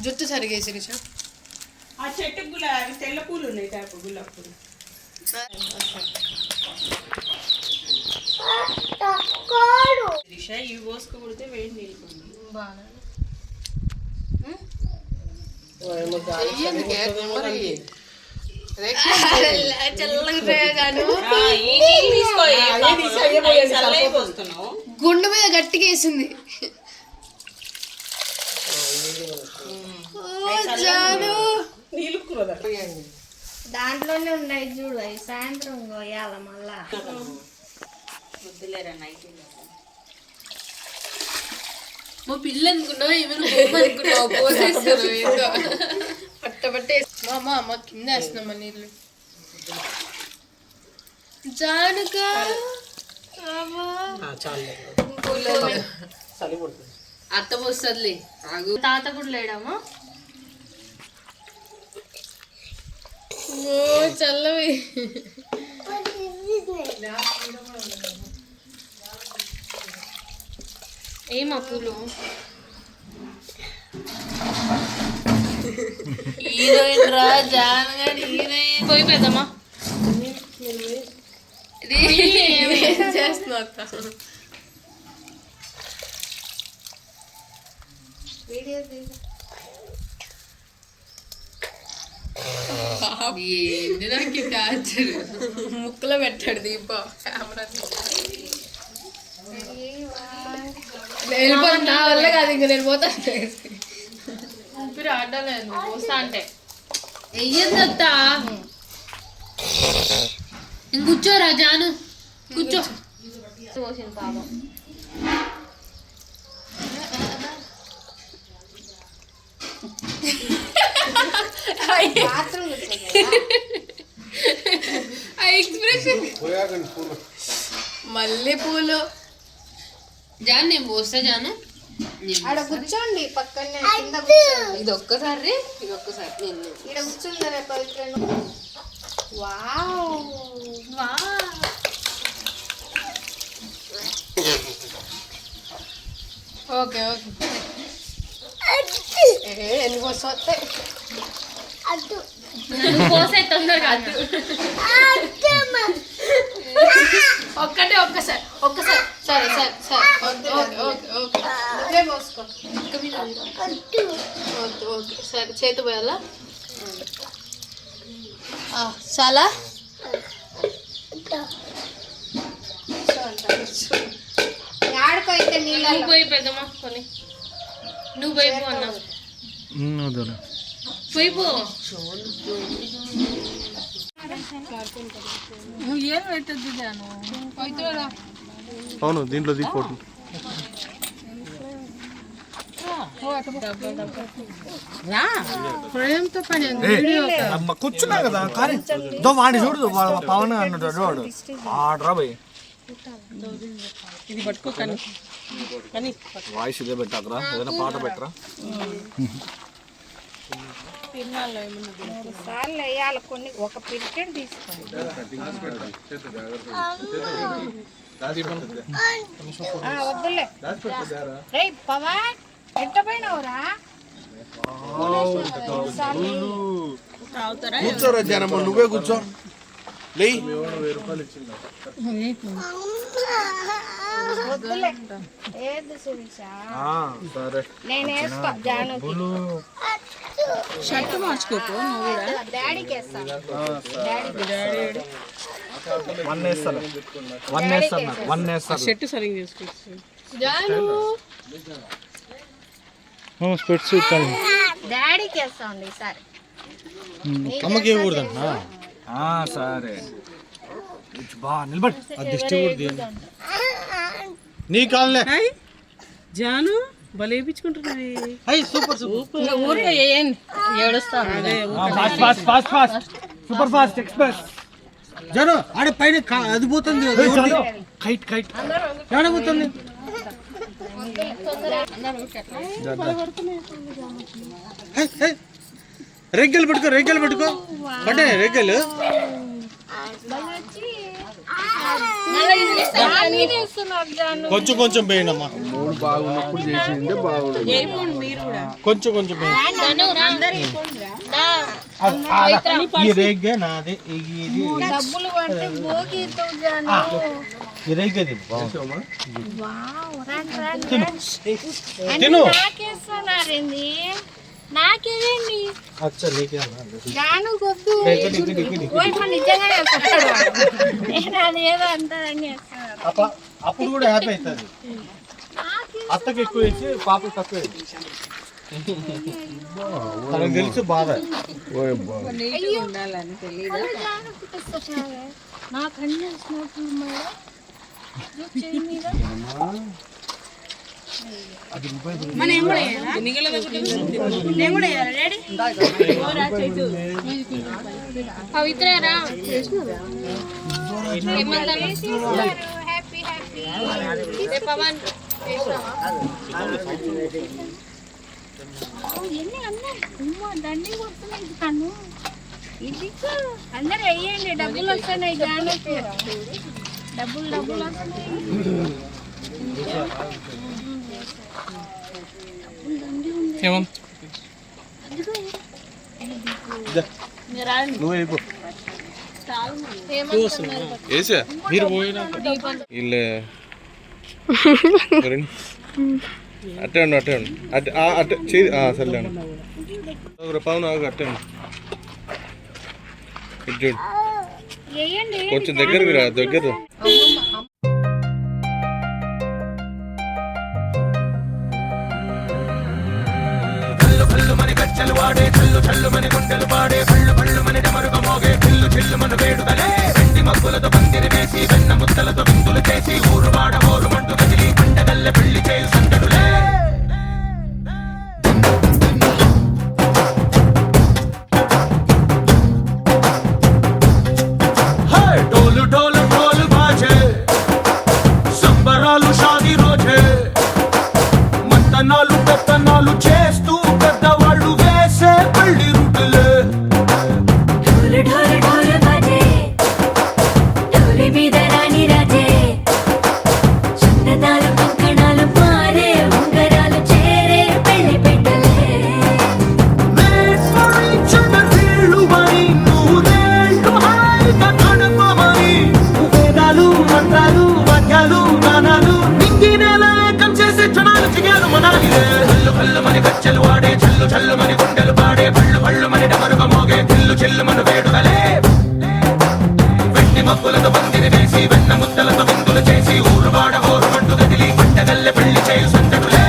జుట్టు సరిగేసి ఆ చెట్టు తెల్ల పూలు ఉన్నాయి గులాబీ పూలు. ఇవి పోసుకుడితే వేడి నీళ్ళు గుండె మీద గట్టిగా వేసింది. దాంట్లోనే ఉన్నాయి చూడు, అవి సాయంత్రం కోయాల మళ్ళా. మా పిల్ల అనుకున్నావు ఏమనుకున్నావు పోసేస్తున్నావు ఏంటో పట్టబట్టే. మా కింద వేస్తున్నామా నీళ్ళు. జానుగా అత్త పోస్తుందిలే. తాత కూడా లేడమ్మా. చల్లవి ఏమా పూలు హీరోయిన్ రా జానగా హీరోయిన్ పోయి పెద్దమ్మా చేస్తున్నా అక్క. ఏంటి నాకు టార్చర్. ముక్కులో పెట్టాడు దీప కెమెరా. వెళ్ళిపోతాను, నా వల్ల కాదు, ఇంక నేను పోతాను. ఊపిరి ఆడలేదు పోస్తా అంటే. వెయ్యొద్దా కూర్చోరా జాను, కూర్చో. పోసింది పాపం. ఎక్స్ప్రెషన్ మల్లె పూలు. జాను నేను పోస్తా. జాను ఆడ కూర్చోండి పక్కనే. ఇది ఒక్కసారి ఇది ఒక్కసారి నేను ఇక్కడ కూర్చుందరే పవిత్ర. Wow okay okay. ఎన్ని పోస్తే పోసే తొందరగా. ఒక్కటే ఒక్కసారి ఒక్కసారి. సరే సరే సరే ఓకే ఓకే ఓకే. నువ్వే పోసుకో. ఓకే ఓకే సరే. చేతి పోయాలా చాలా. ఆడుకైతే నీళ్ళు పోయి పెద్దమ్మా కొని. నువ్వు పోయి పో అన్నా. పోయి పో. నువ్వు ఏం పెట్టద్దు జాను. అవును దీంట్లో దీ ఫోటో. ప్రేమతో పని కూర్చున్నా కదా కానీ వాడిని చూడు పవన్ అన్నట్టు వాడు ఆడరా పోయి. ఇది పట్టుకో కానీ వాయిస్ ఇదే పెట్టాకరా, ఏదైనా పాట పెట్టరా. తిన్నాళ్ళు ఏమన్నా సార్లు వేయాలి కొన్ని. ఒక పిరికెట్ తీసుకోండి. వద్దులే రే పవన్ ఎట్ట పోయినావురా. కూర్చోరా జనం, నువ్వే కూర్చో. వద్దులే ఏది సురేష. నేను వేసుకో జానుకి. షర్ట్ మార్చుకోకు నువ్వు కూడా. డాడీకి వేస్తాను. షర్ట్ సరిగ్గా చేసుకోవచ్చు. జాను స్పెట్స్ డాడీకి వేస్తాండి ఈసారి. అమ్మకి ఇవ్వకూడదంటున్నా. సరే బాగా నిలబడి నీ కాలే జాను భలే వేయించుకుంటున్నది. Super super. ఊరికే ఏడుస్తాను. Super fast express. జను ఆడ పైన అది పోతుంది. Kite kite ఆడబోతుంది. రెగ్గలు పెట్టుకో, రెగ్గలు పెట్టుకో. పడ్డాయి రెగ్గలు. చేస్తున్నారు జాను. కొంచెం కొంచెం వేయండి అమ్మా, కొంచెం కొంచెం వేయండి. ఈ రేగ్గే నాదే, ఇది డబ్బులు పడితే భోగితో జాను. ఈ రేగ్గే తిను. వావ్, రండి, రండి, తిను రండి. తిను. నాకేస్తున్నారండి, నాకేదండి అచ్చా నీకే జాను కొద్దు. ఓయ్ మా నిజంగా చేస్తాడు. నేను అదేదో అంటారని చేస్తాను. అప్పుడు కూడా హ్యాపీ అవుతుంది. అత్తకి ఎక్కువ వేసి పాపకు తక్కువ వేసి. తనకు తెలుసు బాధ. నాకు అన్నీ వచ్చినప్పుడు చెయ్యి మీద పవిత్రరా హ్యాపీ హ్యాపీ పవన్ ఎన్ని అన్నీ దండి కొడుతున్నాయి తను. ఇది అందరు వెయ్యండి, డబ్బులు వస్తున్నాయి జానకి, డబ్బులు డబ్బులు వస్తున్నాయి. మీరు పోయినా వీళ్ళే అట్టే ఉండు, అట్టే ఉండు, అట్టే అట్టే చేయి సర్లే పవన్ అట్టే ఉండు. ఇటు చూడు, వేయండి కొంచెం దగ్గరికి రా, దగ్గర రా. డోలు డోలు డోలు బాజే సంబరాలు షాదీ రోజే మంతనాలు పెత్తనాలు చేస్తూ పెద్దవాళ్ళు వేసే పెళ్లి రుటులే ढोल ढोल ढोल बाजे ढोली మీద రాణి రాజే చందనాలు కంకణాలు మారే ఉంగరాలు చేరే పెళ్లి పెట్టలే వీళ్ళుమని నూరేళ్ళు హాయిగా గడపమని వేదాలు మంత్రాలు వాక్యాలు గానాలు నింగినేల ఏకం చేసే క్షణాలు చిగాలు మనాలిలే హల్లు హల్లు మని గజ్జలు వాడే చల్లు చల్లు మని గుండెలు పాడే పళ్ళు పళ్ళు మని డమరుగ మోగే చిల్లు చిల్లు మన వేడుకలే వెండి మబ్బులతో పందిరి వేసి వెన్న ముద్దలతో విందులు చేసి ఊరు వాడ హోరు మంటు గదిలి పంటగల్లె పెళ్లి చేయు సందడులే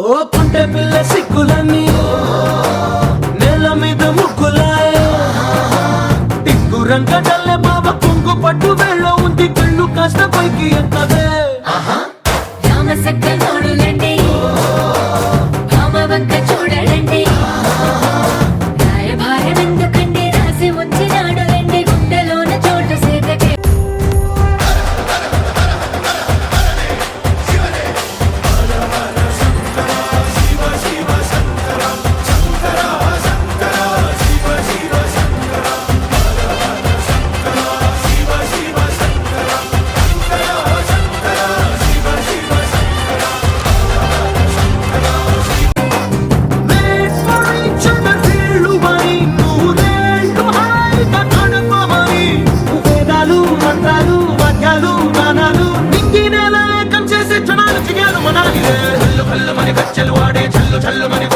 ఓ పుంటె పిల్ల సిక్కులన్నీ నేల మీద ముగ్గులాయ టింగు రంగడల్లె బాబ కుంగు పట్టు వెళ్ళ ఉంది కళ్ళు కాస్త పైకి ఎత్తదే రామ సక్క నోడులండి రామ వంక చూడలండి రాయభారం ఎందుకండి రాసి ఉంచినాడు రండి గుండెలోన చోటు సేదకే వీళ్ళుమని నూరేళ్ళు హాయిగా గడపమని వేదాలు మంత్రాలు వాక్యాలు గానాలు నింగినేల ఏకం చేసే క్షణాలు చిగాలు మనాలిలే హల్లు హల్లు మని గజ్జలు వాడే చల్లు చల్లు మని